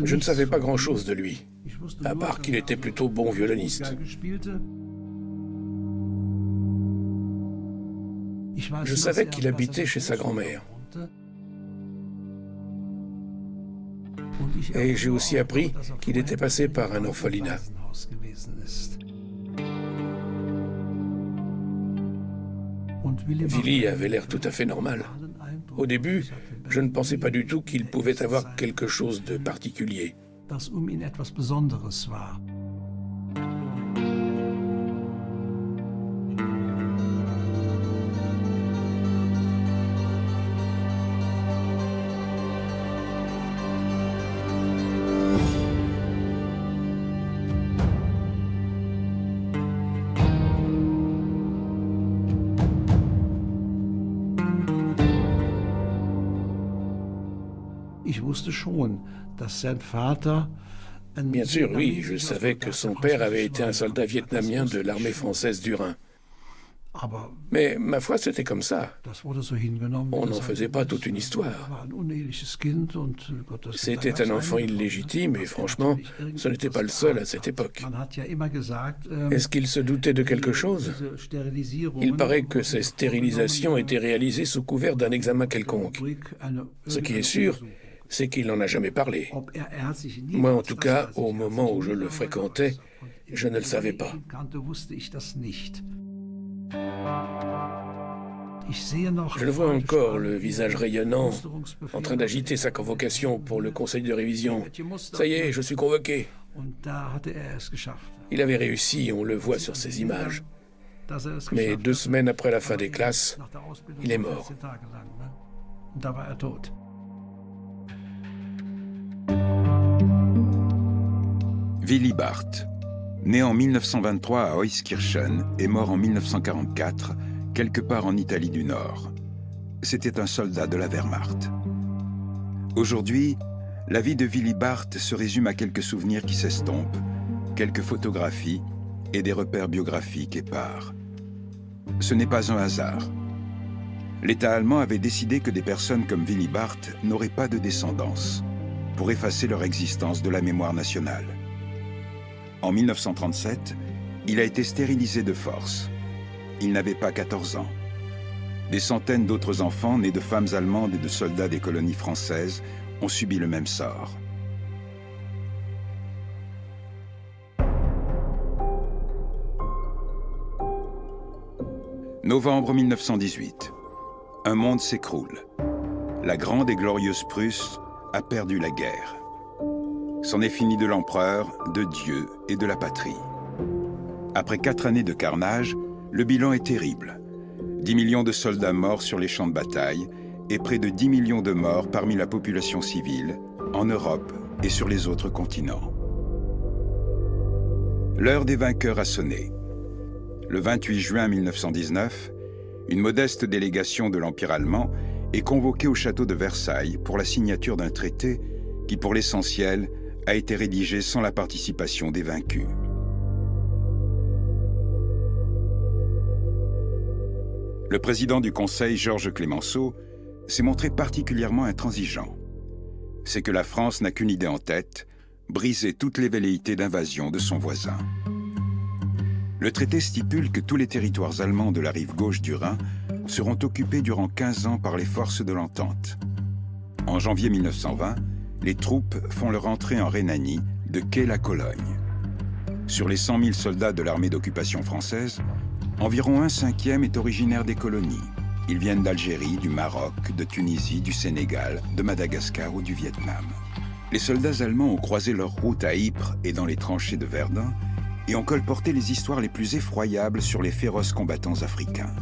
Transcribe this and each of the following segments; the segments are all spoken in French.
Je ne savais pas grand-chose de lui, à part qu'il était plutôt bon violoniste. Je savais qu'il habitait chez sa grand-mère. Et j'ai aussi appris qu'il était passé par un orphelinat. Willy avait l'air tout à fait normal. Au début, je ne pensais pas du tout qu'il pouvait avoir quelque chose de particulier. Bien sûr, oui, je savais que son père avait été un soldat vietnamien de l'armée française du Rhin. Mais ma foi, c'était comme ça. On n'en faisait pas toute une histoire. C'était un enfant illégitime et franchement, ce n'était pas le seul à cette époque. Est-ce qu'il se doutait de quelque chose? Il paraît que ces stérilisations étaient réalisées sous couvert d'un examen quelconque. Ce qui est sûr, c'est qu'il n'en a jamais parlé. Moi, en tout cas, au moment où je le fréquentais, je ne le savais pas. Je le vois encore, le visage rayonnant, en train d'agiter sa convocation pour le conseil de révision. Ça y est, je suis convoqué. Il avait réussi, on le voit sur ces images. Mais 2 semaines après la fin des classes, il est mort. Willy Barth, né en 1923 à Euskirchen et mort en 1944, quelque part en Italie du Nord. C'était un soldat de la Wehrmacht. Aujourd'hui, la vie de Willy Barth se résume à quelques souvenirs qui s'estompent, quelques photographies et des repères biographiques épars. Ce n'est pas un hasard. L'État allemand avait décidé que des personnes comme Willy Barth n'auraient pas de descendance, pour effacer leur existence de la mémoire nationale. En 1937, il a été stérilisé de force. Il n'avait pas 14 ans. Des centaines d'autres enfants, nés de femmes allemandes et de soldats des colonies françaises, ont subi le même sort. Novembre 1918. Un monde s'écroule. La grande et glorieuse Prusse a perdu la guerre. C'en est fini de l'empereur, de Dieu et de la patrie. Après 4 années de carnage, le bilan est terrible. 10 millions de soldats morts sur les champs de bataille et près de 10 millions de morts parmi la population civile, en Europe et sur les autres continents. L'heure des vainqueurs a sonné. Le 28 juin 1919, une modeste délégation de l'Empire allemand est convoquée au château de Versailles pour la signature d'un traité qui, pour l'essentiel, a été rédigé sans la participation des vaincus. Le président du Conseil, Georges Clemenceau, s'est montré particulièrement intransigeant. C'est que la France n'a qu'une idée en tête, briser toutes les velléités d'invasion de son voisin. Le traité stipule que tous les territoires allemands de la rive gauche du Rhin seront occupés durant 15 ans par les forces de l'Entente. En janvier 1920, les troupes font leur entrée en Rhénanie, de Quai-la-Cologne. Sur les 100 000 soldats de l'armée d'occupation française, environ 1/5 est originaire des colonies. Ils viennent d'Algérie, du Maroc, de Tunisie, du Sénégal, de Madagascar ou du Vietnam. Les soldats allemands ont croisé leur route à Ypres et dans les tranchées de Verdun et ont colporté les histoires les plus effroyables sur les féroces combattants africains.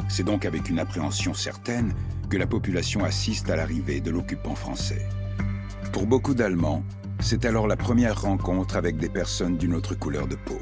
C'est donc avec une appréhension certaine que la population assiste à l'arrivée de l'occupant français. Pour beaucoup d'Allemands, c'est alors la première rencontre avec des personnes d'une autre couleur de peau.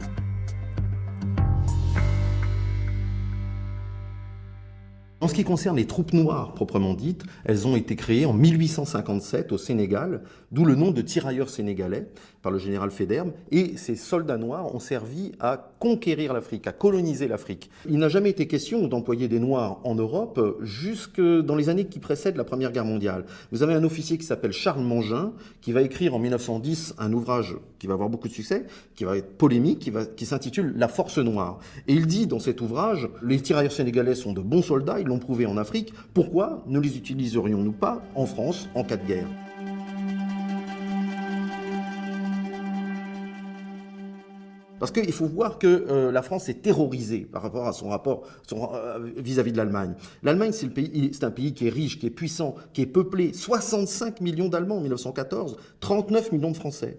En ce qui concerne les troupes noires proprement dites, elles ont été créées en 1857 au Sénégal, d'où le nom de tirailleurs sénégalais par le général Faidherbe, et ces soldats noirs ont servi à conquérir l'Afrique, à coloniser l'Afrique. Il n'a jamais été question d'employer des Noirs en Europe jusque dans les années qui précèdent la Première Guerre mondiale. Vous avez un officier qui s'appelle Charles Mangin, qui va écrire en 1910 un ouvrage qui va avoir beaucoup de succès, qui va être polémique, qui s'intitule « La force noire ». Et il dit dans cet ouvrage, les tirailleurs sénégalais sont de bons soldats, ils l'ont prouvé en Afrique, pourquoi ne les utiliserions-nous pas en France en cas de guerre ? Parce qu'il faut voir que la France est terrorisée par rapport à son rapport vis-à-vis de l'Allemagne. L'Allemagne, c'est un pays qui est riche, qui est puissant, qui est peuplé. 65 millions d'Allemands en 1914, 39 millions de Français.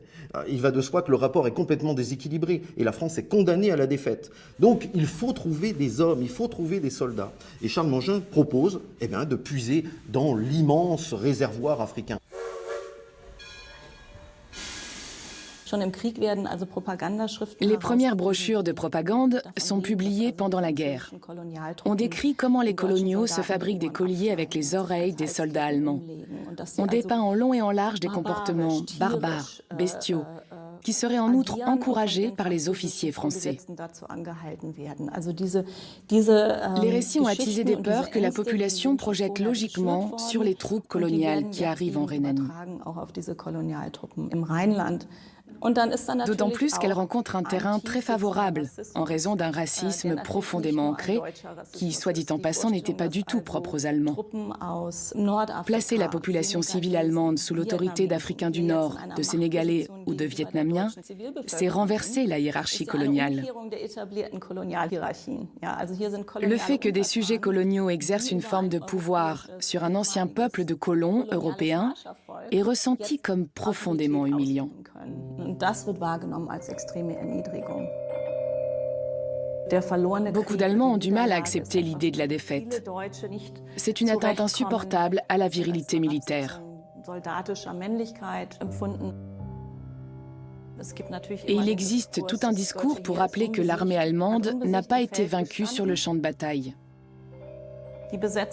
Il va de soi que le rapport est complètement déséquilibré et la France est condamnée à la défaite. Donc il faut trouver des hommes, il faut trouver des soldats. Et Charles Mangin propose de puiser dans l'immense réservoir africain. Les premières brochures de propagande sont publiées pendant la guerre. On décrit comment les coloniaux se fabriquent des colliers avec les oreilles des soldats allemands. On dépeint en long et en large des comportements barbares, bestiaux, qui seraient en outre encouragés par les officiers français. Les récits ont attisé des peurs que la population projette logiquement sur les troupes coloniales qui arrivent en Rhénanie. D'autant plus qu'elle rencontre un terrain très favorable en raison d'un racisme profondément ancré qui, soit dit en passant, n'était pas du tout propre aux Allemands. Placer la population civile allemande sous l'autorité d'Africains du Nord, de Sénégalais ou de Vietnamiens, c'est renverser la hiérarchie coloniale. Le fait que des sujets coloniaux exercent une forme de pouvoir sur un ancien peuple de colons européens est ressenti comme profondément humiliant. Beaucoup d'Allemands ont du mal à accepter l'idée de la défaite. C'est une atteinte insupportable à la virilité militaire. Et il existe tout un discours pour rappeler que l'armée allemande n'a pas été vaincue sur le champ de bataille.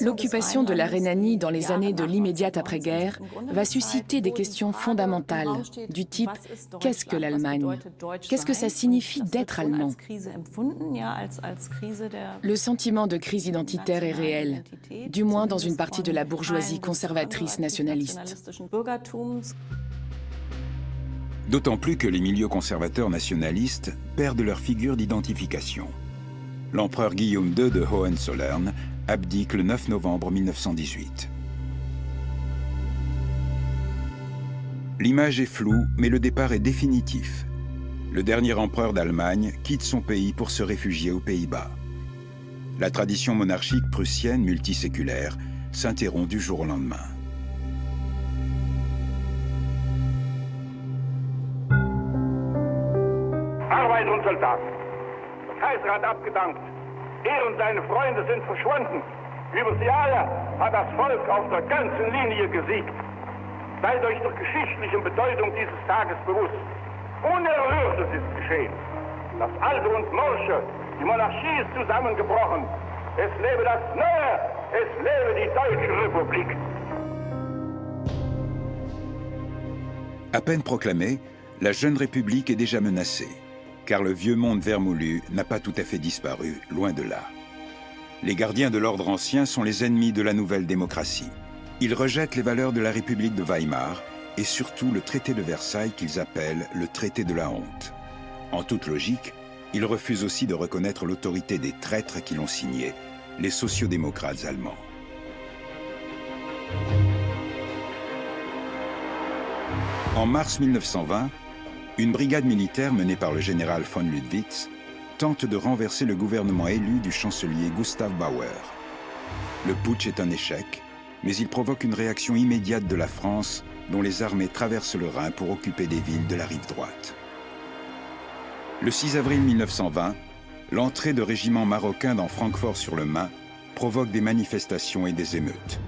L'occupation de la Rhénanie dans les années de l'immédiate après-guerre va susciter des questions fondamentales du type « Qu'est-ce que l'Allemagne ? Qu'est-ce que ça signifie d'être allemand ?» Le sentiment de crise identitaire est réel, du moins dans une partie de la bourgeoisie conservatrice nationaliste. D'autant plus que les milieux conservateurs nationalistes perdent leur figure d'identification. L'empereur Guillaume II de Hohenzollern abdique le 9 novembre 1918. L'image est floue, mais le départ est définitif. Le dernier empereur d'Allemagne quitte son pays pour se réfugier aux Pays-Bas. La tradition monarchique prussienne multiséculaire s'interrompt du jour au lendemain. Arbeit und Soldaten. Der Kaiser hat abgedankt. Er und seine Freunde sind verschwunden. Über sie alle hat das Volk auf der ganzen Linie gesiegt. Seid euch der geschichtlichen Bedeutung dieses Tages bewusst. Unerhörtes ist geschehen. Das Alte und Morsche, die Monarchie ist zusammengebrochen. Es lebe das Neue, es lebe die Deutsche Republik. À peine proclamée, la jeune République est déjà menacée. Car le vieux monde vermoulu n'a pas tout à fait disparu, loin de là. Les gardiens de l'ordre ancien sont les ennemis de la nouvelle démocratie. Ils rejettent les valeurs de la République de Weimar et surtout le traité de Versailles qu'ils appellent le traité de la honte. En toute logique, ils refusent aussi de reconnaître l'autorité des traîtres qui l'ont signé, les sociodémocrates allemands. En mars 1920, une brigade militaire menée par le général von Ludwig tente de renverser le gouvernement élu du chancelier Gustav Bauer. Le putsch est un échec, mais il provoque une réaction immédiate de la France, dont les armées traversent le Rhin pour occuper des villes de la rive droite. Le 6 avril 1920, l'entrée de régiments marocains dans Francfort-sur-le-Main provoque des manifestations et des émeutes.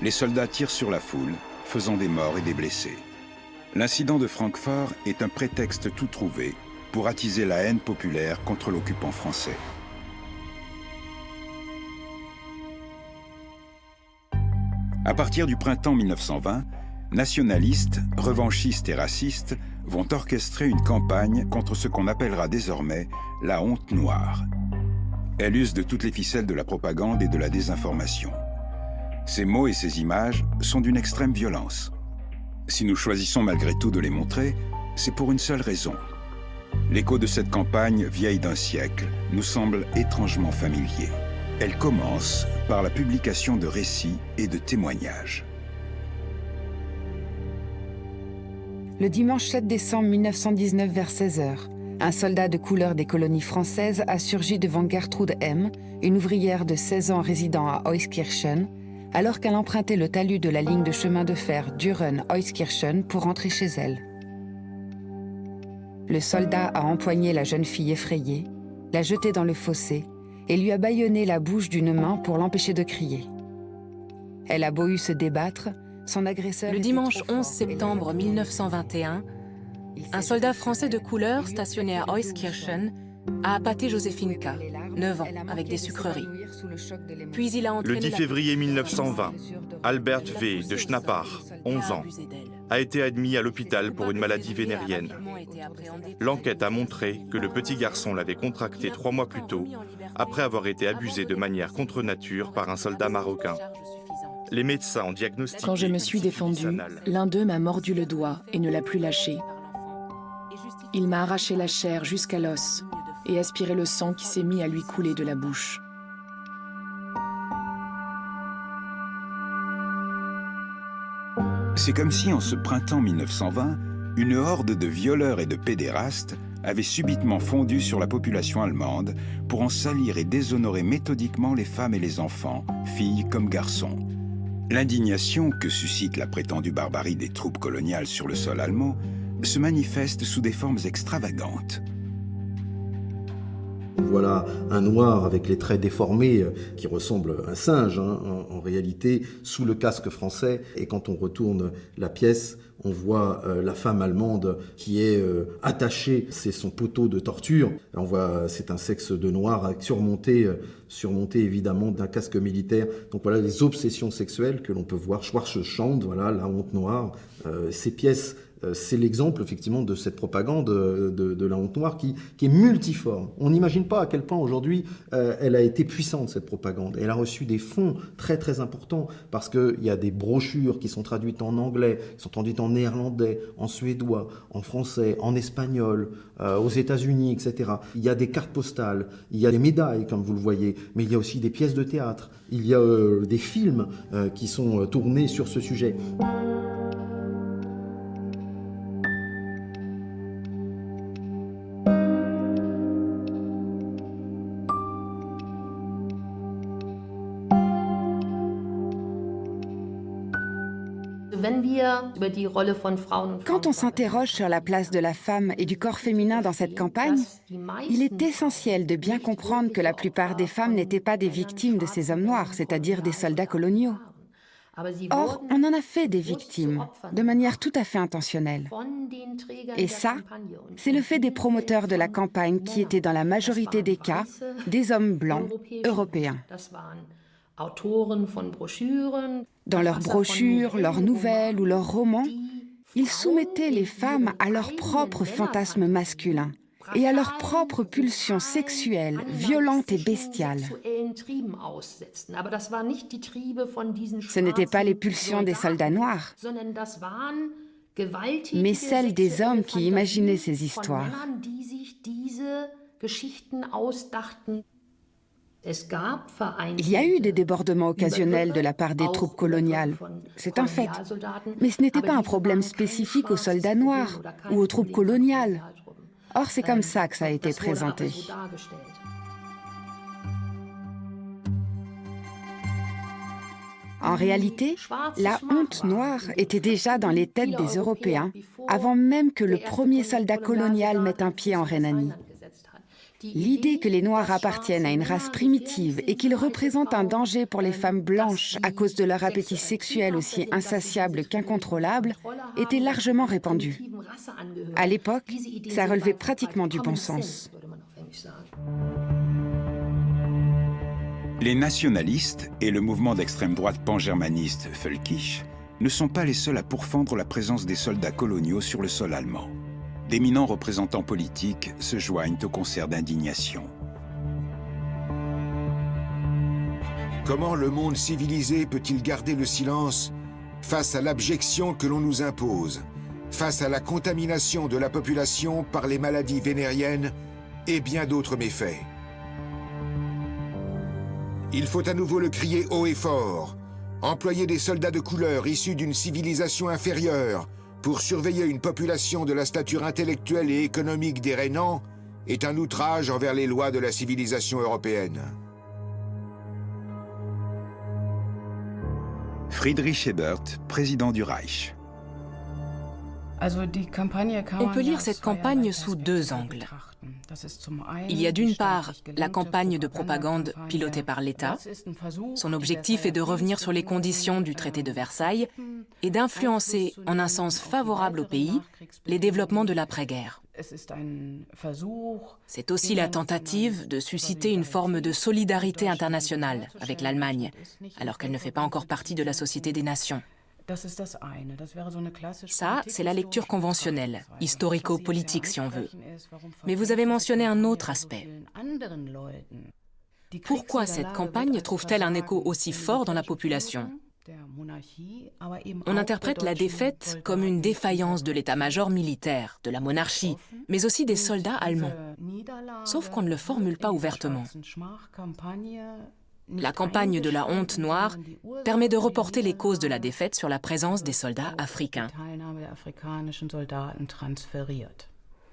Les soldats tirent sur la foule, faisant des morts et des blessés. L'incident de Francfort est un prétexte tout trouvé pour attiser la haine populaire contre l'occupant français. À partir du printemps 1920, nationalistes, revanchistes et racistes vont orchestrer une campagne contre ce qu'on appellera désormais la honte noire. Elle use de toutes les ficelles de la propagande et de la désinformation. Ces mots et ces images sont d'une extrême violence. Si nous choisissons malgré tout de les montrer, c'est pour une seule raison. L'écho de cette campagne, vieille d'un siècle, nous semble étrangement familier. Elle commence par la publication de récits et de témoignages. Le dimanche 7 décembre 1919 vers 16h, un soldat de couleur des colonies françaises a surgi devant Gertrude M., une ouvrière de 16 ans résidant à Euskirchen, alors qu'elle empruntait le talus de la ligne de chemin de fer Düren-Euskirchen pour rentrer chez elle. Le soldat a empoigné la jeune fille effrayée, l'a jetée dans le fossé et lui a bâillonné la bouche d'une main pour l'empêcher de crier. Elle a beau eu se débattre, son agresseur... Le dimanche 11 septembre 1921, un soldat français de couleur stationné à Euskirchen a appâté Joséphine K., 9 ans, avec des sucreries. Puis il a entraîné... Le 10 février 1920, Albert V. de Schnappach, 11 ans, a été admis à l'hôpital pour une maladie vénérienne. L'enquête a montré que le petit garçon l'avait contracté 3 mois plus tôt, après avoir été abusé de manière contre nature par un soldat marocain. Les médecins ont diagnostiqué... Quand je me suis défendue, l'un d'eux m'a mordu le doigt et ne l'a plus lâché. Il m'a arraché la chair jusqu'à l'os et aspiré le sang qui s'est mis à lui couler de la bouche. C'est comme si en ce printemps 1920, une horde de violeurs et de pédérastes avait subitement fondu sur la population allemande pour en salir et déshonorer méthodiquement les femmes et les enfants, filles comme garçons. L'indignation que suscite la prétendue barbarie des troupes coloniales sur le sol allemand se manifeste sous des formes extravagantes. Voilà un noir avec les traits déformés qui ressemble à un singe en réalité sous le casque français, et quand on retourne la pièce on voit la femme allemande qui est attachée, c'est son poteau de torture, on voit c'est un sexe de noir surmonté évidemment d'un casque militaire. Donc voilà les obsessions sexuelles que l'on peut voir, Schwarzschande, voilà la honte noire, ces pièces. C'est l'exemple effectivement de cette propagande de la honte noire qui est multiforme. On n'imagine pas à quel point aujourd'hui elle a été puissante cette propagande. Elle a reçu des fonds très très importants parce qu'il y a des brochures qui sont traduites en anglais, qui sont traduites en néerlandais, en suédois, en français, en espagnol, aux États-Unis, etc. Il y a des cartes postales, il y a des médailles comme vous le voyez, mais il y a aussi des pièces de théâtre, il y a des films qui sont tournés sur ce sujet. Quand on s'interroge sur la place de la femme et du corps féminin dans cette campagne, il est essentiel de bien comprendre que la plupart des femmes n'étaient pas des victimes de ces hommes noirs, c'est-à-dire des soldats coloniaux. Or, on en a fait des victimes, de manière tout à fait intentionnelle. Et ça, c'est le fait des promoteurs de la campagne qui étaient dans la majorité des cas des hommes blancs européens. Dans leurs brochures, leurs nouvelles ou leurs romans, ils soumettaient les femmes à leurs propres fantasmes masculins et à leurs propres pulsions sexuelles, violentes et bestiales. Ce n'étaient pas les pulsions des soldats noirs, mais celles des hommes qui imaginaient ces histoires. Il y a eu des débordements occasionnels de la part des troupes coloniales, c'est un fait. Mais ce n'était pas un problème spécifique aux soldats noirs ou aux troupes coloniales. Or, c'est comme ça que ça a été présenté. En réalité, la honte noire était déjà dans les têtes des Européens avant même que le premier soldat colonial mette un pied en Rhénanie. L'idée que les Noirs appartiennent à une race primitive et qu'ils représentent un danger pour les femmes blanches à cause de leur appétit sexuel aussi insatiable qu'incontrôlable était largement répandue. À l'époque, ça relevait pratiquement du bon sens. Les nationalistes et le mouvement d'extrême droite pan-germaniste Völkisch ne sont pas les seuls à pourfendre la présence des soldats coloniaux sur le sol allemand. d'éminents représentants politiques se joignent au concert d'indignation. Comment le monde civilisé peut-il garder le silence face à l'abjection que l'on nous impose, face à la contamination de la population par les maladies vénériennes et bien d'autres méfaits? Il faut à nouveau le crier haut et fort. Employer des soldats de couleur issus d'une civilisation inférieure pour surveiller une population de la stature intellectuelle et économique des Rhénans est un outrage envers les lois de la civilisation européenne. Friedrich Ebert, président du Reich. On peut lire cette campagne sous deux angles. Il y a d'une part la campagne de propagande pilotée par l'État. Son objectif est de revenir sur les conditions du traité de Versailles et d'influencer, en un sens favorable au pays, les développements de l'après-guerre. C'est aussi la tentative de susciter une forme de solidarité internationale avec l'Allemagne, alors qu'elle ne fait pas encore partie de la Société des Nations. Ça, c'est la lecture conventionnelle, historico-politique si on veut. Mais vous avez mentionné un autre aspect. Pourquoi cette campagne trouve-t-elle un écho aussi fort dans la population ? On interprète la défaite comme une défaillance de l'état-major militaire, de la monarchie, mais aussi des soldats allemands. Sauf qu'on ne le formule pas ouvertement. La campagne de la honte noire permet de reporter les causes de la défaite sur la présence des soldats africains.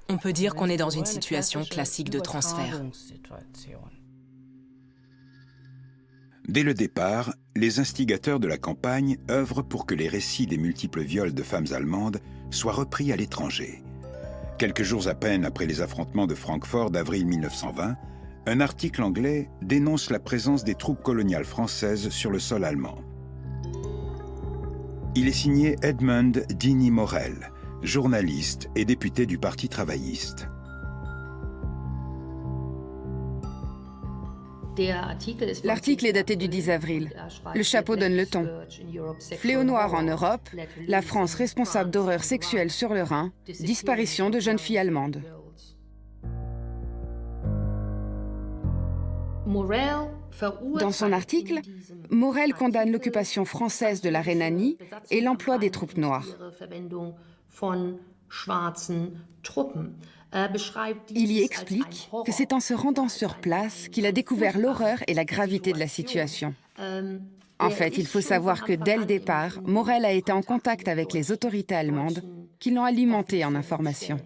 On peut dire qu'on est dans une situation classique de transfert. Dès le départ, les instigateurs de la campagne œuvrent pour que les récits des multiples viols de femmes allemandes soient repris à l'étranger. Quelques jours à peine après les affrontements de Francfort d'avril 1920, un article anglais dénonce la présence des troupes coloniales françaises sur le sol allemand. Il est signé Edmund Dini Morel, journaliste et député du Parti travailliste. L'article est daté du 10 avril. Le chapeau donne le ton. Fléau noir en Europe, la France responsable d'horreurs sexuelles sur le Rhin, disparition de jeunes filles allemandes. Dans son article, Morel condamne l'occupation française de la Rhénanie et l'emploi des troupes noires. Il y explique que c'est en se rendant sur place qu'il a découvert l'horreur et la gravité de la situation. En fait, il faut savoir que dès le départ, Morel a été en contact avec les autorités allemandes qui l'ont alimenté en informations.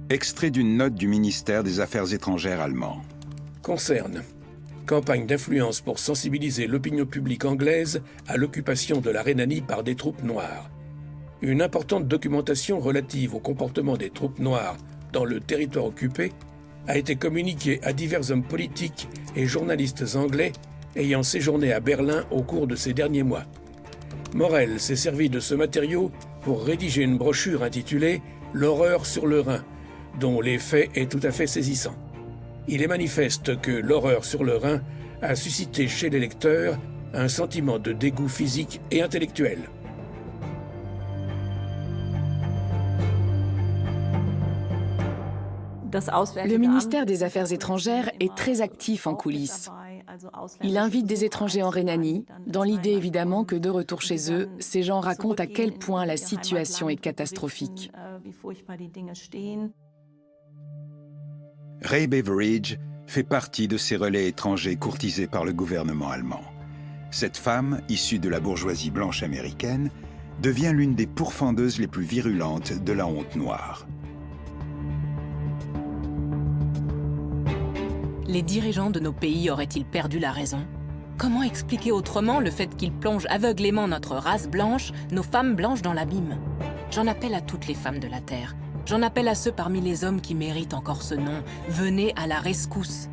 Extrait d'une note du ministère des Affaires étrangères allemand. Concerne campagne d'influence pour sensibiliser l'opinion publique anglaise à l'occupation de la Rhénanie par des troupes noires. Une importante documentation relative au comportement des troupes noires dans le territoire occupé a été communiquée à divers hommes politiques et journalistes anglais ayant séjourné à Berlin au cours de ces derniers mois. Morel s'est servi de ce matériau pour rédiger une brochure intitulée « L'horreur sur le Rhin », dont l'effet est tout à fait saisissant. Il est manifeste que l'horreur sur le Rhin a suscité chez les lecteurs un sentiment de dégoût physique et intellectuel. Le ministère des Affaires étrangères est très actif en coulisses. Il invite des étrangers en Rhénanie, dans l'idée évidemment que de retour chez eux, ces gens racontent à quel point la situation est catastrophique. Ray Beveridge fait partie de ces relais étrangers courtisés par le gouvernement allemand. Cette femme, issue de la bourgeoisie blanche américaine, devient l'une des pourfendeuses les plus virulentes de la honte noire. Les dirigeants de nos pays auraient-ils perdu la raison ? Comment expliquer autrement le fait qu'ils plongent aveuglément notre race blanche, nos femmes blanches dans l'abîme ? J'en appelle à toutes les femmes de la Terre. J'en appelle à ceux parmi les hommes qui méritent encore ce nom. Venez à la rescousse.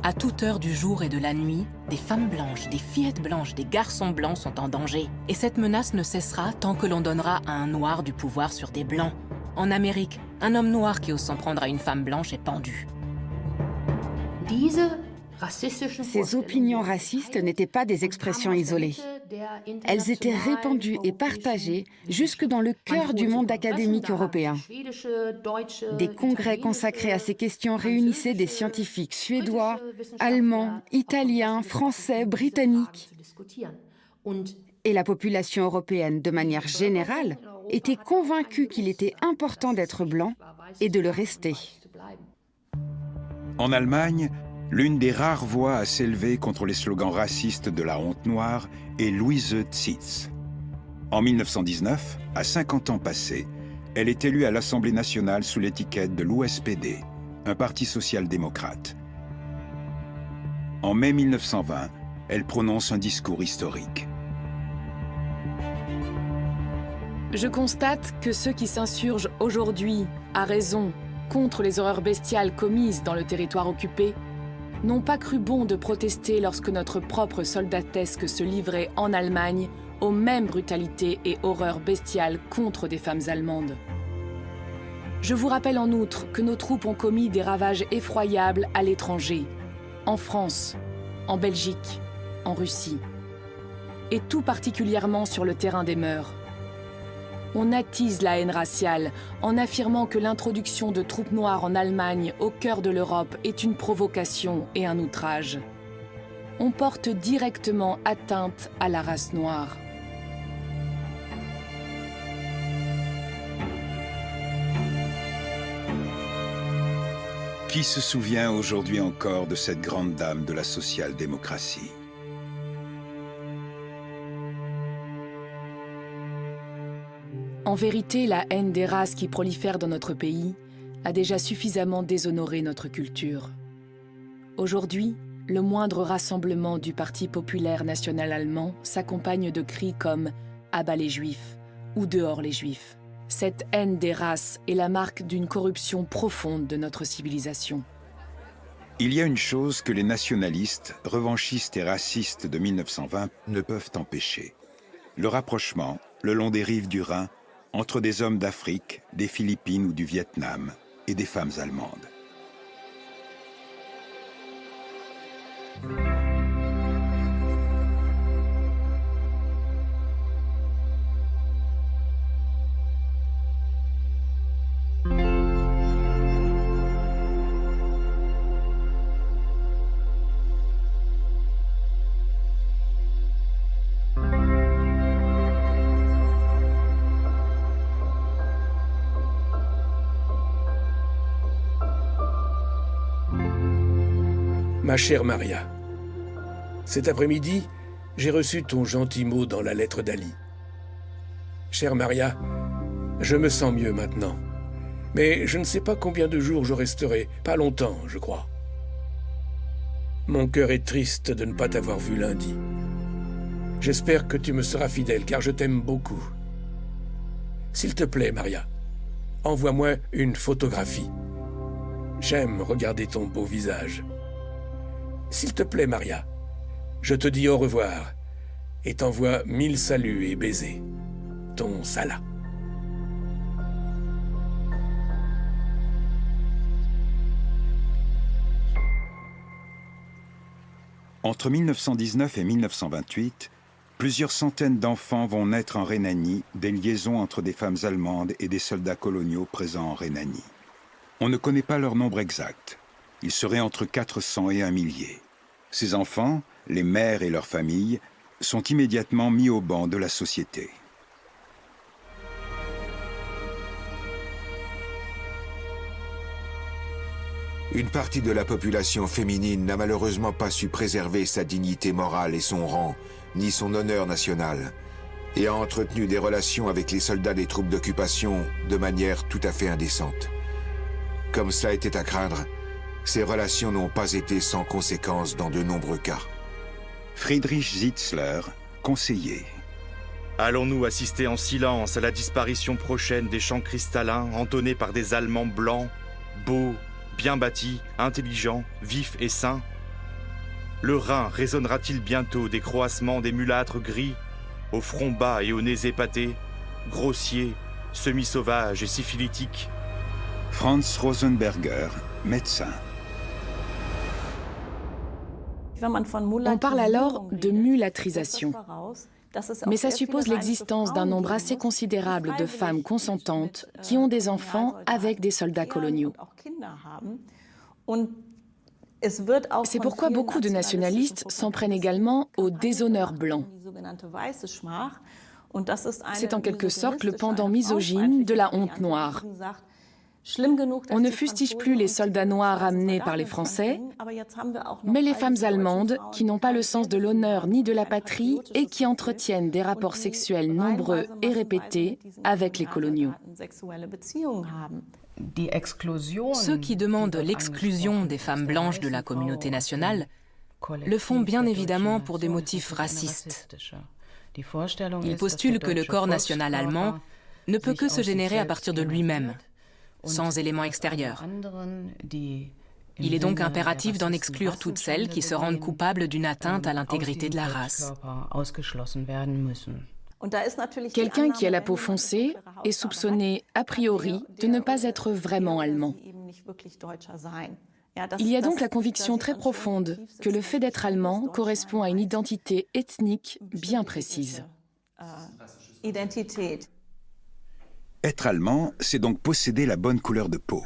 À toute heure du jour et de la nuit, des femmes blanches, des fillettes blanches, des garçons blancs sont en danger. Et cette menace ne cessera tant que l'on donnera à un noir du pouvoir sur des blancs. En Amérique, un homme noir qui ose s'en prendre à une femme blanche est pendu. Ces opinions racistes n'étaient pas des expressions isolées. Elles étaient répandues et partagées jusque dans le cœur du monde académique européen. Des congrès consacrés à ces questions réunissaient des scientifiques suédois, allemands, italiens, français, britanniques. Et la population européenne, de manière générale, était convaincue qu'il était important d'être blanc et de le rester. En Allemagne, l'une des rares voix à s'élever contre les slogans racistes de la honte noire est Luise Zitz. En 1919, à 50 ans passés, elle est élue à l'Assemblée nationale sous l'étiquette de l'USPD, un parti social-démocrate. En mai 1920, elle prononce un discours historique. Je constate que ceux qui s'insurgent aujourd'hui, à raison, contre les horreurs bestiales commises dans le territoire occupé, n'ont pas cru bon de protester lorsque notre propre soldatesque se livrait en Allemagne aux mêmes brutalités et horreurs bestiales contre des femmes allemandes. Je vous rappelle en outre que nos troupes ont commis des ravages effroyables à l'étranger, en France, en Belgique, en Russie, et tout particulièrement sur le terrain des mœurs. On attise la haine raciale en affirmant que l'introduction de troupes noires en Allemagne, au cœur de l'Europe, est une provocation et un outrage. On porte directement atteinte à la race noire. Qui se souvient aujourd'hui encore de cette grande dame de la social-démocratie ? En vérité, la haine des races qui prolifèrent dans notre pays a déjà suffisamment déshonoré notre culture. Aujourd'hui, le moindre rassemblement du Parti populaire national allemand s'accompagne de cris comme « abat les Juifs » ou « dehors les Juifs ». Cette haine des races est la marque d'une corruption profonde de notre civilisation. Il y a une chose que les nationalistes, revanchistes et racistes de 1920 ne peuvent empêcher. Le rapprochement, le long des rives du Rhin, entre des hommes d'Afrique, des Philippines ou du Vietnam et des femmes allemandes. Ma chère Maria, cet après-midi, j'ai reçu ton gentil mot dans la lettre d'Ali. Chère Maria, je me sens mieux maintenant. Mais je ne sais pas combien de jours je resterai, pas longtemps, je crois. Mon cœur est triste de ne pas t'avoir vu lundi. J'espère que tu me seras fidèle, car je t'aime beaucoup. S'il te plaît, Maria, envoie-moi une photographie. J'aime regarder ton beau visage. S'il te plaît, Maria, je te dis au revoir et t'envoie 1000 saluts et baisers. Ton Salah. Entre 1919 et 1928, plusieurs centaines d'enfants vont naître en Rhénanie des liaisons entre des femmes allemandes et des soldats coloniaux présents en Rhénanie. On ne connaît pas leur nombre exact. Il serait entre 400 et 1 millier. Ces enfants, les mères et leurs familles, sont immédiatement mis au banc de la société. Une partie de la population féminine n'a malheureusement pas su préserver sa dignité morale et son rang, ni son honneur national, et a entretenu des relations avec les soldats des troupes d'occupation de manière tout à fait indécente. Comme cela était à craindre, ces relations n'ont pas été sans conséquences dans de nombreux cas. Friedrich Zitzler, conseiller. Allons-nous assister en silence à la disparition prochaine des chants cristallins entonnés par des Allemands blancs, beaux, bien bâtis, intelligents, vifs et sains? Le Rhin résonnera-t-il bientôt des croassements des mulâtres gris, aux fronts bas et aux nez épatés, grossiers, semi-sauvages et syphilitiques? Franz Rosenberger, médecin. On parle alors de mulâtrisation. Mais ça suppose l'existence d'un nombre assez considérable de femmes consentantes qui ont des enfants avec des soldats coloniaux. C'est pourquoi beaucoup de nationalistes s'en prennent également au déshonneur blanc. C'est en quelque sorte le pendant misogyne de la honte noire. On ne fustige plus les soldats noirs amenés par les Français, mais les femmes allemandes qui n'ont pas le sens de l'honneur ni de la patrie et qui entretiennent des rapports sexuels nombreux et répétés avec les coloniaux. Ceux qui demandent l'exclusion des femmes blanches de la communauté nationale le font bien évidemment pour des motifs racistes. Ils postulent que le corps national allemand ne peut que se générer à partir de lui-même, sans éléments extérieurs. Il est donc impératif d'en exclure toutes celles qui se rendent coupables d'une atteinte à l'intégrité de la race. Quelqu'un qui a la peau foncée est soupçonné a priori de ne pas être vraiment allemand. Il y a donc la conviction très profonde que le fait d'être allemand correspond à une identité ethnique bien précise. Être allemand, c'est donc posséder la bonne couleur de peau.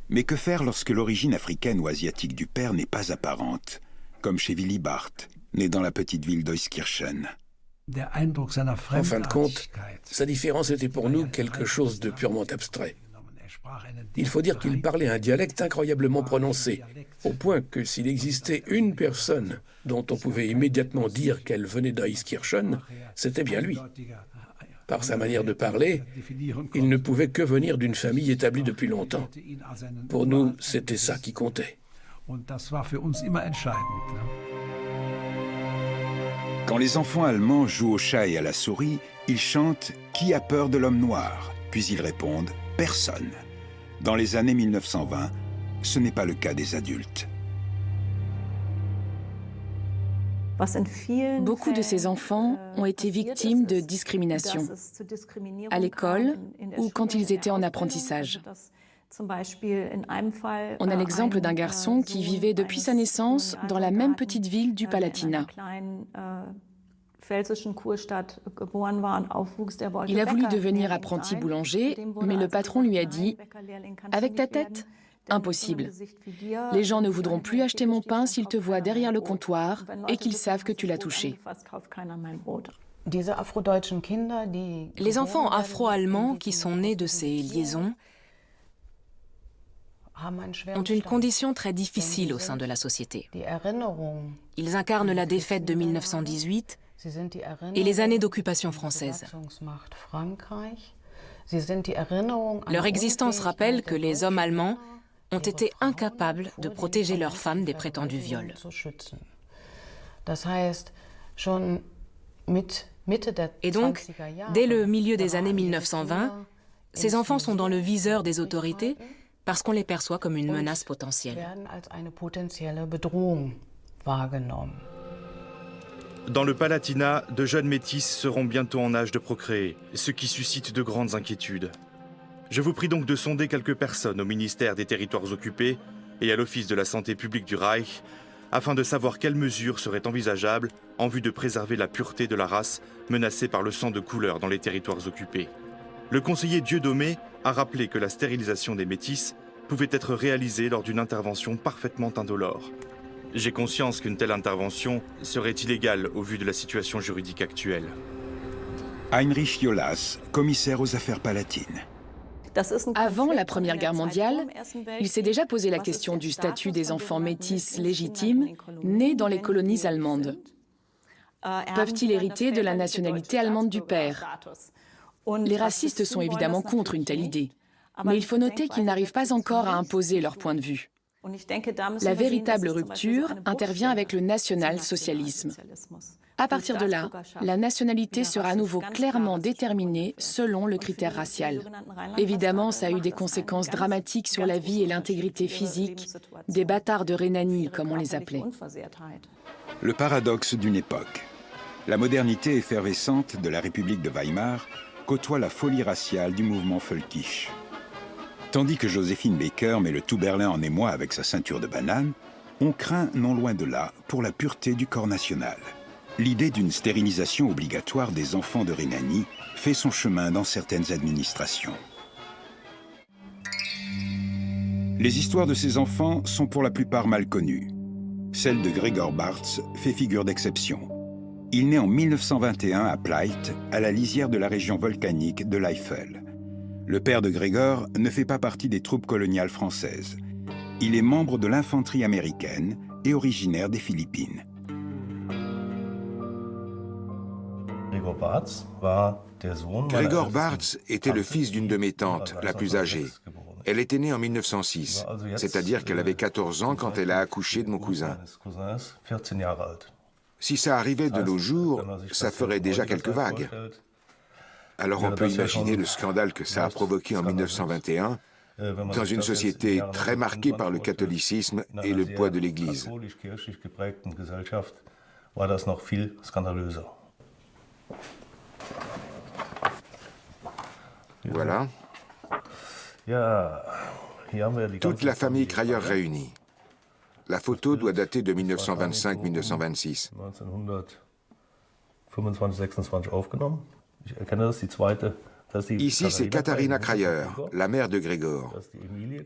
Mais que faire lorsque l'origine africaine ou asiatique du père n'est pas apparente, comme chez Willy Barth, né dans la petite ville d'Euskirchen? En fin de compte, sa différence était pour nous quelque chose de purement abstrait. Il faut dire qu'il parlait un dialecte incroyablement prononcé, au point que s'il existait une personne dont on pouvait immédiatement dire qu'elle venait d'Euskirchen, c'était bien lui. Par sa manière de parler, il ne pouvait que venir d'une famille établie depuis longtemps. Pour nous, c'était ça qui comptait. Quand les enfants allemands jouent au chat et à la souris, ils chantent « Qui a peur de l'homme noir ?» Puis ils répondent « Personne ». Dans les années 1920, ce n'est pas le cas des adultes. Beaucoup de ces enfants ont été victimes de discrimination, à l'école ou quand ils étaient en apprentissage. On a l'exemple d'un garçon qui vivait depuis sa naissance dans la même petite ville du Palatinat. Il a voulu devenir apprenti boulanger, mais le patron lui a dit « Avec ta tête ? Impossible. Les gens ne voudront plus acheter mon pain s'ils te voient derrière le comptoir et qu'ils savent que tu l'as touché. » Les enfants afro-allemands qui sont nés de ces liaisons ont une condition très difficile au sein de la société. Ils incarnent la défaite de 1918 et les années d'occupation française. Leur existence rappelle que les hommes allemands ont été incapables de protéger leurs femmes des prétendus viols. Et donc, dès le milieu des années 1920, ces enfants sont dans le viseur des autorités parce qu'on les perçoit comme une menace potentielle. Dans le Palatinat, de jeunes métis seront bientôt en âge de procréer, ce qui suscite de grandes inquiétudes. Je vous prie donc de sonder quelques personnes au ministère des Territoires occupés et à l'Office de la santé publique du Reich, afin de savoir quelles mesures seraient envisageables en vue de préserver la pureté de la race menacée par le sang de couleur dans les territoires occupés. Le conseiller Dieudonné a rappelé que la stérilisation des métis pouvait être réalisée lors d'une intervention parfaitement indolore. J'ai conscience qu'une telle intervention serait illégale au vu de la situation juridique actuelle. Heinrich Jolas, commissaire aux affaires palatines. Avant la Première Guerre mondiale, il s'est déjà posé la question du statut des enfants métis légitimes nés dans les colonies allemandes. Peuvent-ils hériter de la nationalité allemande du père ? Les racistes sont évidemment contre une telle idée, mais il faut noter qu'ils n'arrivent pas encore à imposer leur point de vue. La véritable rupture intervient avec le national-socialisme. À partir de là, la nationalité sera à nouveau clairement déterminée selon le critère racial. Évidemment, ça a eu des conséquences dramatiques sur la vie et l'intégrité physique des bâtards de Rhénanie, comme on les appelait. Le paradoxe d'une époque. La modernité effervescente de la République de Weimar côtoie la folie raciale du mouvement Völkisch. Tandis que Joséphine Baker met le tout Berlin en émoi avec sa ceinture de banane, on craint non loin de là pour la pureté du corps national. l'idée d'une stérilisation obligatoire des enfants de Rhénanie fait son chemin dans certaines administrations. Les histoires de ces enfants sont pour la plupart mal connues. Celle de Gregor Bartz fait figure d'exception. Il naît en 1921 à Pleit, à la lisière de la région volcanique de l'Eifel. Le père de Gregor ne fait pas partie des troupes coloniales françaises. Il est membre de l'infanterie américaine et originaire des Philippines. Gregor Bartz était le fils d'une de mes tantes, la plus âgée. Elle était née en 1906, c'est-à-dire qu'elle avait 14 ans quand elle a accouché de mon cousin. Si ça arrivait de nos jours, ça ferait déjà quelques vagues. Alors on peut imaginer le scandale que ça a provoqué en 1921 dans une société très marquée par le catholicisme et le poids de l'Église. Voilà. Toute la famille Crayer réunie. La photo doit dater de 1925-1926. Ici, c'est Katharina Crayer, la mère de Gregor.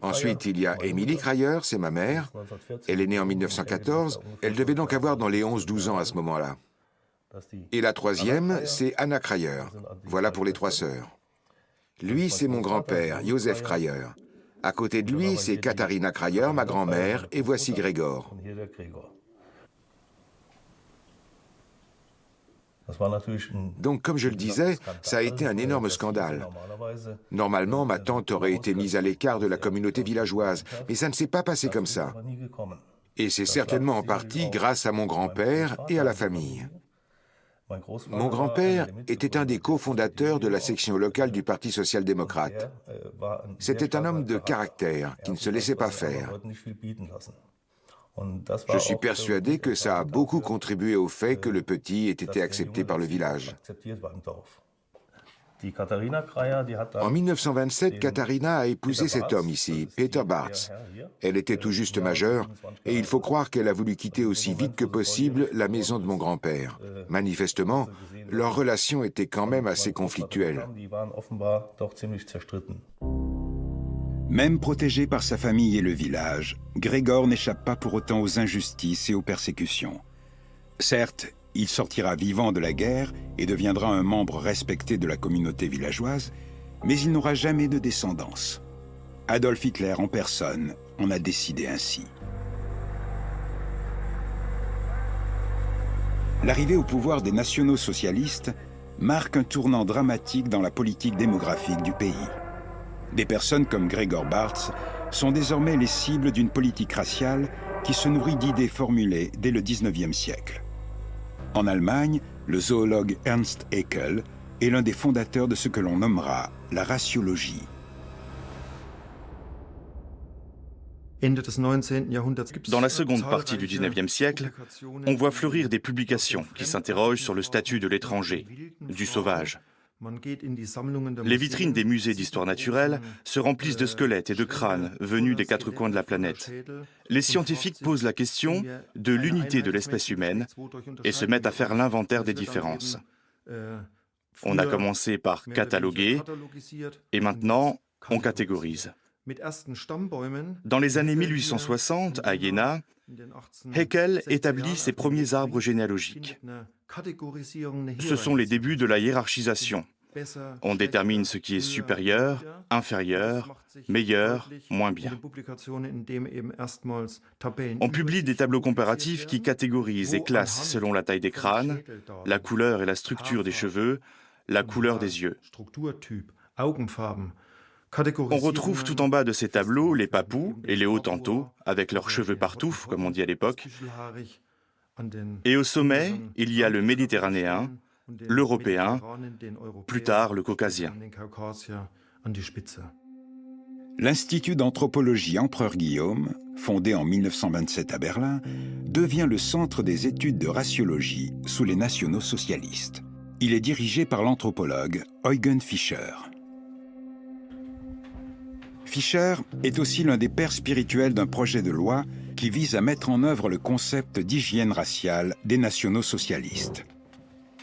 Ensuite, il y a Émilie Crayer, c'est ma mère. Elle est née en 1914. Elle devait donc avoir dans les 11-12 ans à ce moment-là. Et la troisième, c'est Anna Crayer. Voilà pour les trois sœurs. Lui, c'est mon grand-père, Josef Crayer. À côté de lui, c'est Katharina Crayer, ma grand-mère, et voici Gregor. Donc, comme je le disais, ça a été un énorme scandale. Normalement, ma tante aurait été mise à l'écart de la communauté villageoise, mais ça ne s'est pas passé comme ça. Et c'est certainement en partie grâce à mon grand-père et à la famille. Mon grand-père était un des cofondateurs de la section locale du Parti social-démocrate. C'était un homme de caractère qui ne se laissait pas faire. Je suis persuadé que ça a beaucoup contribué au fait que le petit ait été accepté par le village. En 1927, Katharina a épousé cet homme ici, Peter Bartz. Elle était tout juste majeure, et il faut croire qu'elle a voulu quitter aussi vite que possible la maison de mon grand-père. Manifestement, leur relation était quand même assez conflictuelle. Même protégé par sa famille et le village, Gregor n'échappe pas pour autant aux injustices et aux persécutions. Certes, il sortira vivant de la guerre et deviendra un membre respecté de la communauté villageoise, mais il n'aura jamais de descendance. Adolf Hitler en personne en a décidé ainsi. L'arrivée au pouvoir des nationaux-socialistes marque un tournant dramatique dans la politique démographique du pays. Des personnes comme Gregor Bartz sont désormais les cibles d'une politique raciale qui se nourrit d'idées formulées dès le XIXe siècle. En Allemagne, le zoologue Ernst Haeckel est l'un des fondateurs de ce que l'on nommera la raciologie. Dans la seconde partie du XIXe siècle, on voit fleurir des publications qui s'interrogent sur le statut de l'étranger, du sauvage. Les vitrines des musées d'histoire naturelle se remplissent de squelettes et de crânes venus des quatre coins de la planète. Les scientifiques posent la question de l'unité de l'espèce humaine et se mettent à faire l'inventaire des différences. On a commencé par cataloguer et maintenant on catégorise. Dans les années 1860, à Jena, Haeckel établit ses premiers arbres généalogiques. Ce sont les débuts de la hiérarchisation. On détermine ce qui est supérieur, inférieur, meilleur, moins bien. On publie des tableaux comparatifs qui catégorisent et classent selon la taille des crânes, la couleur et la structure des cheveux, la couleur des yeux. On retrouve tout en bas de ces tableaux les papous et les Hottentots, avec leurs cheveux partoufs, comme on dit à l'époque. Et au sommet, il y a le Méditerranéen, l'Européen, plus tard le Caucasien. L'Institut d'anthropologie Empereur Guillaume, fondé en 1927 à Berlin, devient le centre des études de raciologie sous les nationaux socialistes. Il est dirigé par l'anthropologue Eugen Fischer. Fischer est aussi l'un des pères spirituels d'un projet de loi qui vise à mettre en œuvre le concept d'hygiène raciale des nationaux-socialistes.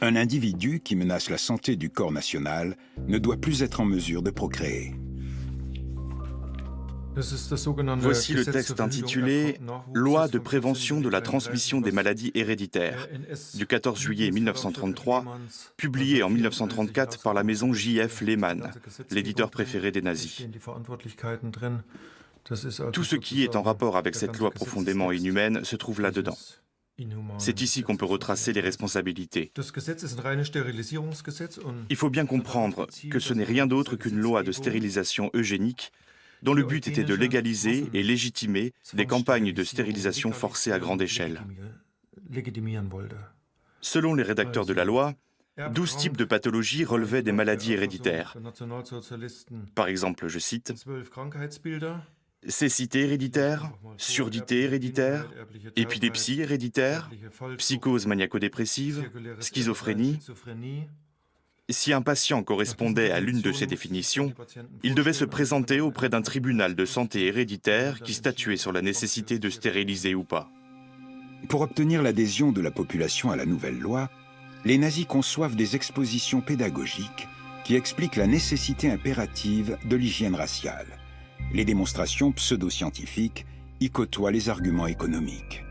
Un individu qui menace la santé du corps national ne doit plus être en mesure de procréer. Voici le texte intitulé « Loi de prévention de la transmission des maladies héréditaires » du 14 juillet 1933, publié en 1934 par la maison J.F. Lehmann, l'éditeur préféré des nazis. Tout ce qui est en rapport avec cette loi profondément inhumaine se trouve là-dedans. C'est ici qu'on peut retracer les responsabilités. Il faut bien comprendre que ce n'est rien d'autre qu'une loi de stérilisation eugénique dont le but était de légaliser et légitimer des campagnes de stérilisation forcée à grande échelle. Selon les rédacteurs de la loi, 12 types de pathologies relevaient des maladies héréditaires. Par exemple, je cite, cécité héréditaire, surdité héréditaire, épilepsie héréditaire, psychose maniaco-dépressive, schizophrénie. Si un patient correspondait à l'une de ces définitions, il devait se présenter auprès d'un tribunal de santé héréditaire qui statuait sur la nécessité de stériliser ou pas. Pour obtenir l'adhésion de la population à la nouvelle loi, les nazis conçoivent des expositions pédagogiques qui expliquent la nécessité impérative de l'hygiène raciale. Les démonstrations pseudo-scientifiques y côtoient les arguments économiques.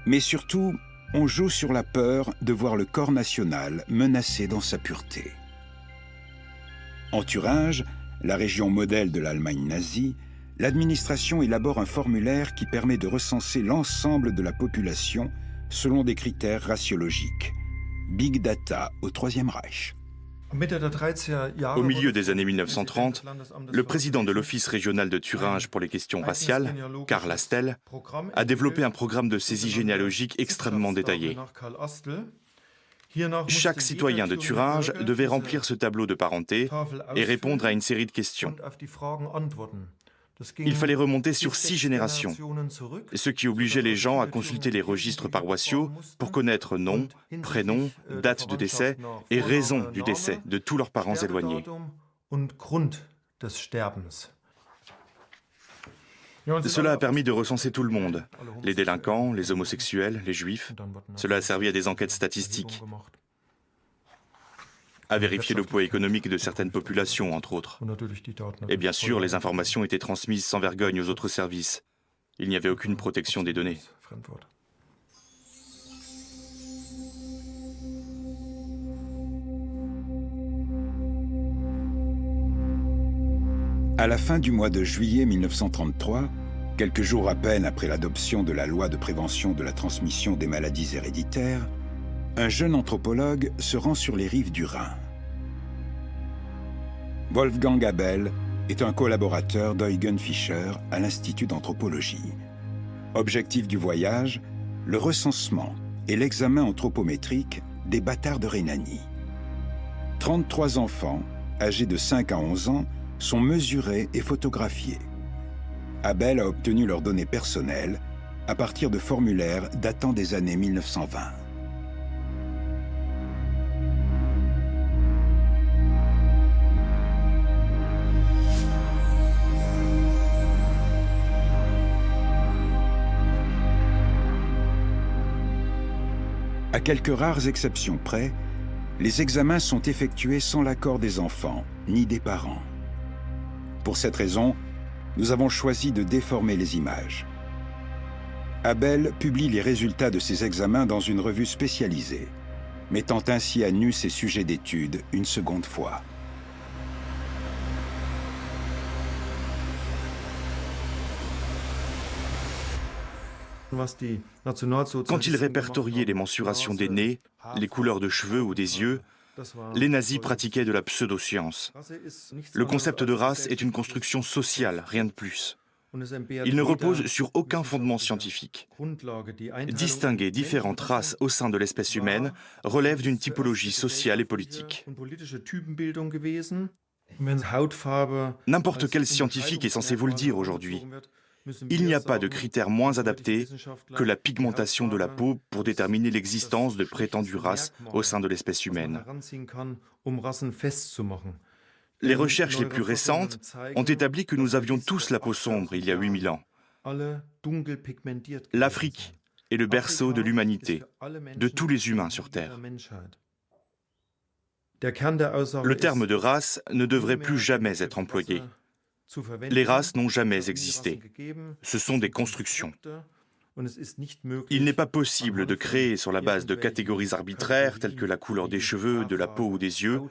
Mais surtout, on joue sur la peur de voir le corps national menacé dans sa pureté. En Thuringe, la région modèle de l'Allemagne nazie, l'administration élabore un formulaire qui permet de recenser l'ensemble de la population selon des critères raciologiques. Big Data au Troisième Reich. Au milieu des années 1930, le président de l'Office régional de Thuringe pour les questions raciales, Karl Astel, a développé un programme de saisie généalogique extrêmement détaillé. Chaque citoyen de Thuringe devait remplir ce tableau de parenté et répondre à une série de questions. Il fallait remonter sur 6 générations, ce qui obligeait les gens à consulter les registres paroissiaux pour connaître nom, prénom, date de décès et raison du décès de tous leurs parents éloignés. Cela a permis de recenser tout le monde, les délinquants, les homosexuels, les juifs. Cela a servi à des enquêtes statistiques, à vérifier le poids économique de certaines populations, entre autres. Et bien sûr, les informations étaient transmises sans vergogne aux autres services. Il n'y avait aucune protection des données. À la fin du mois de juillet 1933, quelques jours à peine après l'adoption de la loi de prévention de la transmission des maladies héréditaires, un jeune anthropologue se rend sur les rives du Rhin. Wolfgang Abel est un collaborateur d'Eugen Fischer à l'Institut d'anthropologie. Objectif du voyage, le recensement et l'examen anthropométrique des bâtards de Rhénanie. 33 enfants, âgés de 5 à 11 ans, sont mesurés et photographiés. Abel a obtenu leurs données personnelles à partir de formulaires datant des années 1920. À quelques rares exceptions près, les examens sont effectués sans l'accord des enfants ni des parents. Pour cette raison, nous avons choisi de déformer les images. Abel publie les résultats de ces examens dans une revue spécialisée, mettant ainsi à nu ses sujets d'étude une seconde fois. Quand ils répertoriaient les mensurations des nez, les couleurs de cheveux ou des yeux, les nazis pratiquaient de la pseudoscience. Le concept de race est une construction sociale, rien de plus. Il ne repose sur aucun fondement scientifique. Distinguer différentes races au sein de l'espèce humaine relève d'une typologie sociale et politique. N'importe quel scientifique est censé vous le dire aujourd'hui. Il n'y a pas de critère moins adapté que la pigmentation de la peau pour déterminer l'existence de prétendues races au sein de l'espèce humaine. Les recherches les plus récentes ont établi que nous avions tous la peau sombre il y a 8000 ans. L'Afrique est le berceau de l'humanité, de tous les humains sur Terre. Le terme de race ne devrait plus jamais être employé. Les races n'ont jamais existé. Ce sont des constructions. Il n'est pas possible de créer, sur la base de catégories arbitraires telles que la couleur des cheveux, de la peau ou des yeux,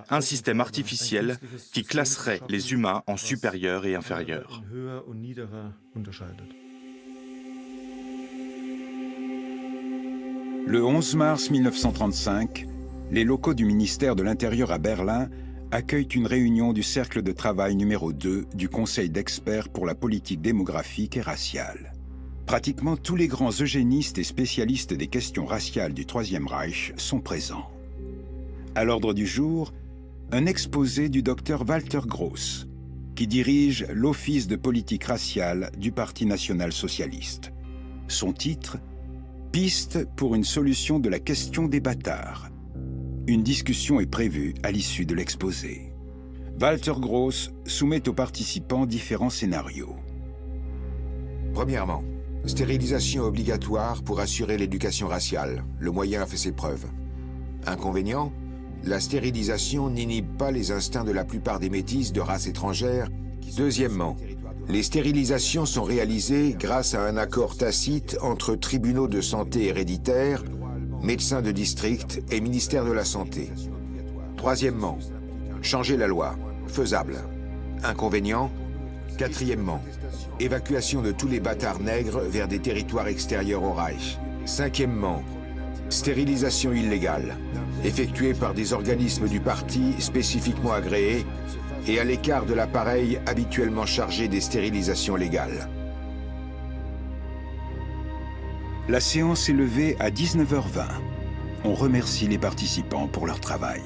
un système artificiel qui classerait les humains en supérieurs et inférieurs. Le 11 mars 1935, les locaux du ministère de l'Intérieur à Berlin accueillent une réunion du cercle de travail numéro 2 du Conseil d'experts pour la politique démographique et raciale. Pratiquement tous les grands eugénistes et spécialistes des questions raciales du Troisième Reich sont présents. À l'ordre du jour, un exposé du docteur Walter Gross, qui dirige l'Office de politique raciale du Parti national-socialiste. Son titre, « Piste pour une solution de la question des bâtards ». Une discussion est prévue à l'issue de l'exposé. Walter Gross soumet aux participants différents scénarios. Premièrement, stérilisation obligatoire pour assurer l'éducation raciale. Le moyen a fait ses preuves. Inconvénient, la stérilisation n'inhibe pas les instincts de la plupart des métis de race étrangère. Deuxièmement, les stérilisations sont réalisées grâce à un accord tacite entre tribunaux de santé héréditaires, médecins de district et ministère de la Santé. Troisièmement, changer la loi. Faisable. Inconvénient. Quatrièmement, évacuation de tous les bâtards nègres vers des territoires extérieurs au Reich. Cinquièmement, stérilisation illégale, effectuée par des organismes du parti spécifiquement agréés et à l'écart de l'appareil habituellement chargé des stérilisations légales. La séance est levée à 19h20. On remercie les participants pour leur travail.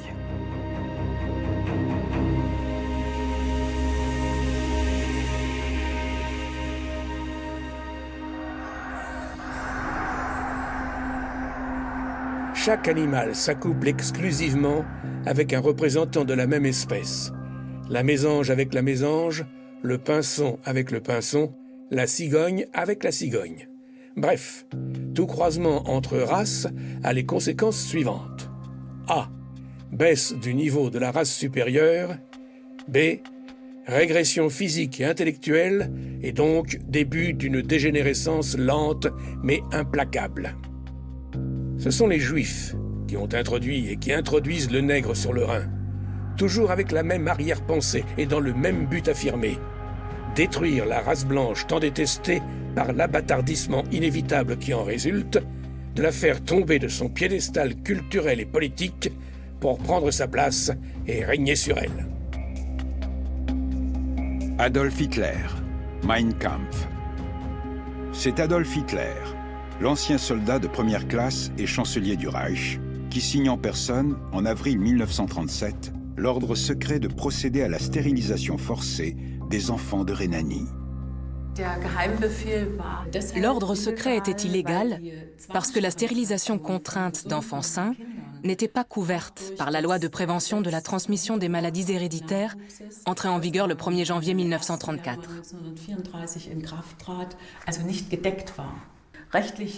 Chaque animal s'accouple exclusivement avec un représentant de la même espèce. La mésange avec la mésange, le pinson avec le pinson, la cigogne avec la cigogne. Bref, tout croisement entre races a les conséquences suivantes. A. Baisse du niveau de la race supérieure. B. Régression physique et intellectuelle, et donc début d'une dégénérescence lente mais implacable. Ce sont les Juifs qui ont introduit et qui introduisent le nègre sur le Rhin, toujours avec la même arrière-pensée et dans le même but affirmé: détruire la race blanche tant détestée par l'abâtardissement inévitable qui en résulte, de la faire tomber de son piédestal culturel et politique pour prendre sa place et régner sur elle. Adolf Hitler, Mein Kampf. C'est Adolf Hitler, l'ancien soldat de première classe et chancelier du Reich, qui signe en personne, en avril 1937, l'ordre secret de procéder à la stérilisation forcée des enfants de Rhénanie. L'ordre secret était illégal parce que la stérilisation contrainte d'enfants sains n'était pas couverte par la loi de prévention de la transmission des maladies héréditaires, entrée en vigueur le 1er janvier 1934.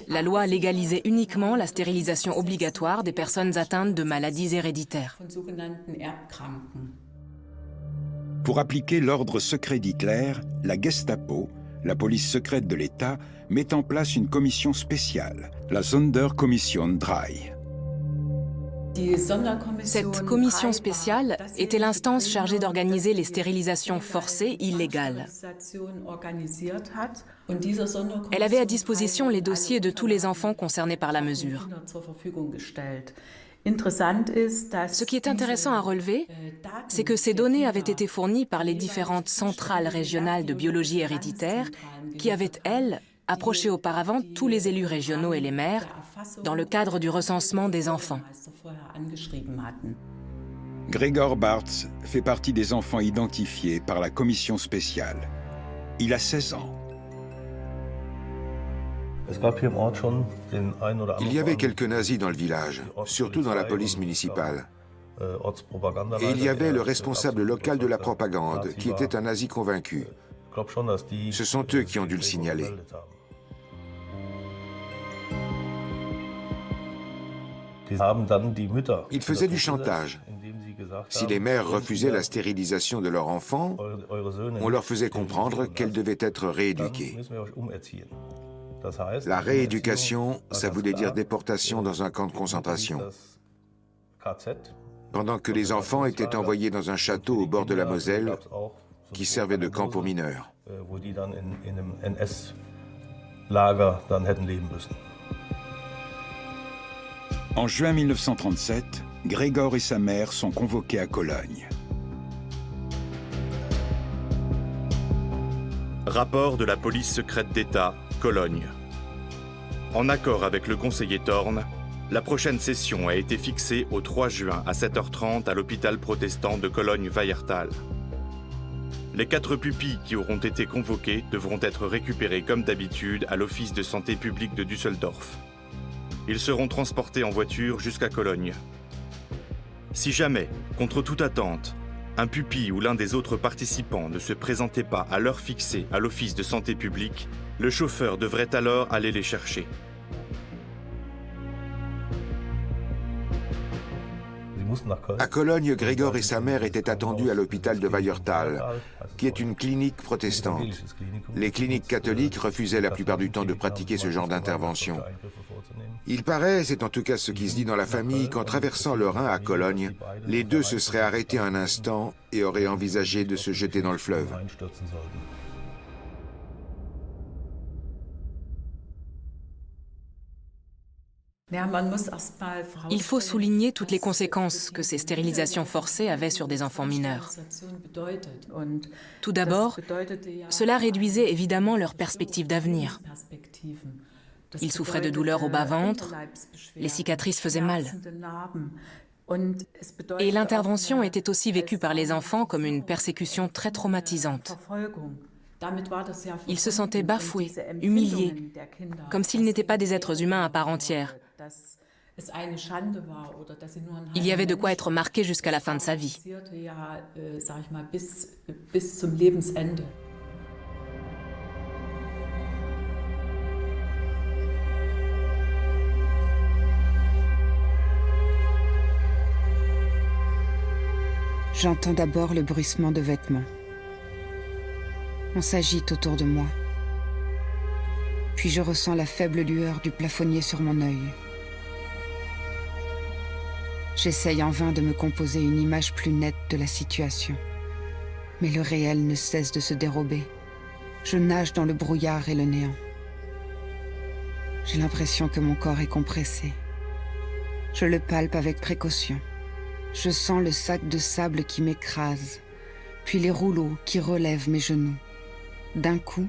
La loi légalisait uniquement la stérilisation obligatoire des personnes atteintes de maladies héréditaires. Pour appliquer l'ordre secret d'Hitler, la Gestapo, la police secrète de l'État, met en place une commission spéciale, la Sonderkommission 3. Cette commission spéciale était l'instance chargée d'organiser les stérilisations forcées illégales. Elle avait à disposition les dossiers de tous les enfants concernés par la mesure. Ce qui est intéressant à relever, c'est que ces données avaient été fournies par les différentes centrales régionales de biologie héréditaire qui avaient, elles, approché auparavant tous les élus régionaux et les maires dans le cadre du recensement des enfants. Gregor Bartz fait partie des enfants identifiés par la commission spéciale. Il a 16 ans. Il y avait quelques nazis dans le village, surtout dans la police municipale. Et il y avait le responsable local de la propagande, qui était un nazi convaincu. Ce sont eux qui ont dû le signaler. Ils faisaient du chantage. Si les mères refusaient la stérilisation de leur enfant, on leur faisait comprendre qu'elles devaient être rééduquées. La rééducation, ça voulait dire déportation dans un camp de concentration. Pendant que les enfants étaient envoyés dans un château au bord de la Moselle qui servait de camp pour mineurs. En juin 1937, Grégor et sa mère sont convoqués à Cologne. Rapport de la police secrète d'État, Cologne. En accord avec le conseiller Thorn, la prochaine session a été fixée au 3 juin à 7h30 à l'hôpital protestant de Cologne-Weiertal. Les 4 pupilles qui auront été convoquées devront être récupérées comme d'habitude à l'Office de santé publique de Düsseldorf. Ils seront transportés en voiture jusqu'à Cologne. Si jamais, contre toute attente, un pupille ou l'un des autres participants ne se présentait pas à l'heure fixée à l'Office de santé publique, le chauffeur devrait alors aller les chercher. À Cologne, Grégor et sa mère étaient attendus à l'hôpital de Weiertal, qui est une clinique protestante. Les cliniques catholiques refusaient la plupart du temps de pratiquer ce genre d'intervention. Il paraît, c'est en tout cas ce qui se dit dans la famille, qu'en traversant le Rhin à Cologne, les deux se seraient arrêtés un instant et auraient envisagé de se jeter dans le fleuve. Il faut souligner toutes les conséquences que ces stérilisations forcées avaient sur des enfants mineurs. Tout d'abord, cela réduisait évidemment leurs perspectives d'avenir. Ils souffraient de douleurs au bas-ventre, les cicatrices faisaient mal. Et l'intervention était aussi vécue par les enfants comme une persécution très traumatisante. Ils se sentaient bafoués, humiliés, comme s'ils n'étaient pas des êtres humains à part entière. Il y avait de quoi être marqué jusqu'à la fin de sa vie. J'entends d'abord le bruissement de vêtements. On s'agite autour de moi. Puis je ressens la faible lueur du plafonnier sur mon œil. J'essaye en vain de me composer une image plus nette de la situation. Mais le réel ne cesse de se dérober. Je nage dans le brouillard et le néant. J'ai l'impression que mon corps est compressé. Je le palpe avec précaution. Je sens le sac de sable qui m'écrase, puis les rouleaux qui relèvent mes genoux. D'un coup,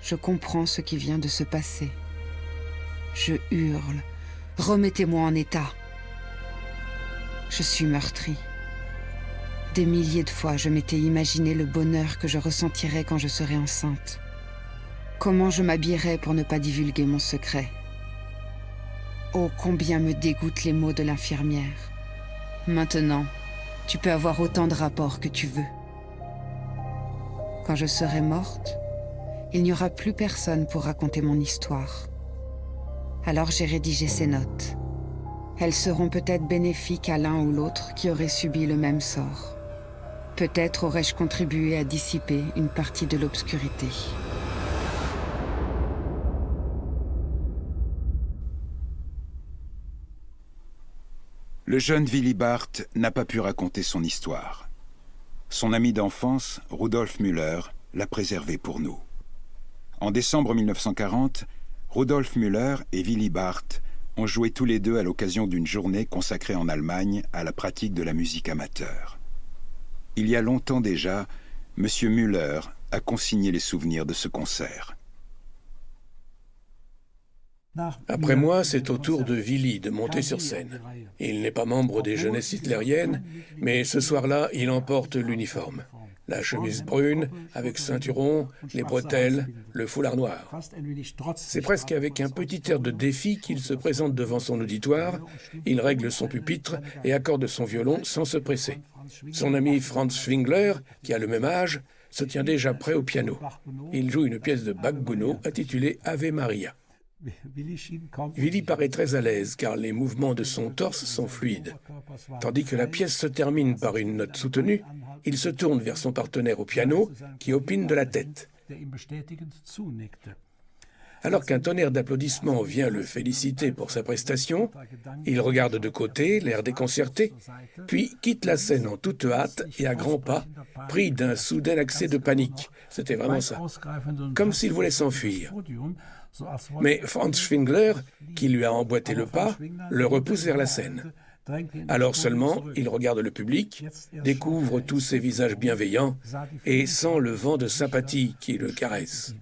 je comprends ce qui vient de se passer. Je hurle. « Remettez-moi en état !» Je suis meurtrie. Des milliers de fois, je m'étais imaginé le bonheur que je ressentirais quand je serais enceinte. Comment je m'habillerais pour ne pas divulguer mon secret. Oh, combien me dégoûtent les mots de l'infirmière. Maintenant, tu peux avoir autant de rapports que tu veux. Quand je serai morte, il n'y aura plus personne pour raconter mon histoire. Alors j'ai rédigé ces notes. Elles seront peut-être bénéfiques à l'un ou l'autre qui aurait subi le même sort. Peut-être aurais-je contribué à dissiper une partie de l'obscurité. Le jeune Willy Barth n'a pas pu raconter son histoire. Son ami d'enfance, Rudolf Müller, l'a préservé pour nous. En décembre 1940, Rudolf Müller et Willy Barth ont joué tous les deux à l'occasion d'une journée consacrée en Allemagne à la pratique de la musique amateur. Il y a longtemps déjà, M. Müller a consigné les souvenirs de ce concert. Après moi, c'est au tour de Willy de monter sur scène. Il n'est pas membre des jeunesses hitlériennes, mais ce soir-là, il emporte l'uniforme. La chemise brune, avec ceinturon, les bretelles, le foulard noir. C'est presque avec un petit air de défi qu'il se présente devant son auditoire, il règle son pupitre et accorde son violon sans se presser. Son ami Franz Schwingler, qui a le même âge, se tient déjà prêt au piano. Il joue une pièce de Bach Gounod intitulée Ave Maria. Willy paraît très à l'aise car les mouvements de son torse sont fluides. Tandis que la pièce se termine par une note soutenue, il se tourne vers son partenaire au piano qui opine de la tête. Alors qu'un tonnerre d'applaudissements vient le féliciter pour sa prestation, il regarde de côté, l'air déconcerté, puis quitte la scène en toute hâte et à grands pas, pris d'un soudain accès de panique. C'était vraiment ça. Comme s'il voulait s'enfuir. Mais Franz Schwingler, qui lui a emboîté le pas, le repousse vers la scène. Alors seulement, il regarde le public, découvre tous ces visages bienveillants et sent le vent de sympathie qui le caresse.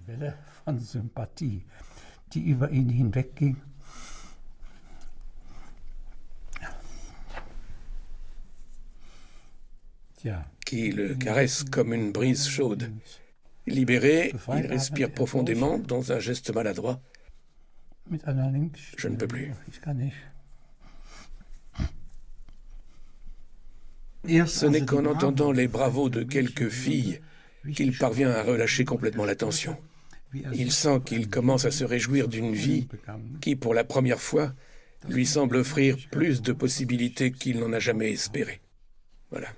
Qui le caresse comme une brise chaude. Libéré, il respire profondément dans un geste maladroit. Je ne peux plus. Ce n'est qu'en entendant les bravos de quelques filles qu'il parvient à relâcher complètement la tension. Il sent qu'il commence à se réjouir d'une vie qui, pour la première fois, lui semble offrir plus de possibilités qu'il n'en a jamais espéré. Voilà.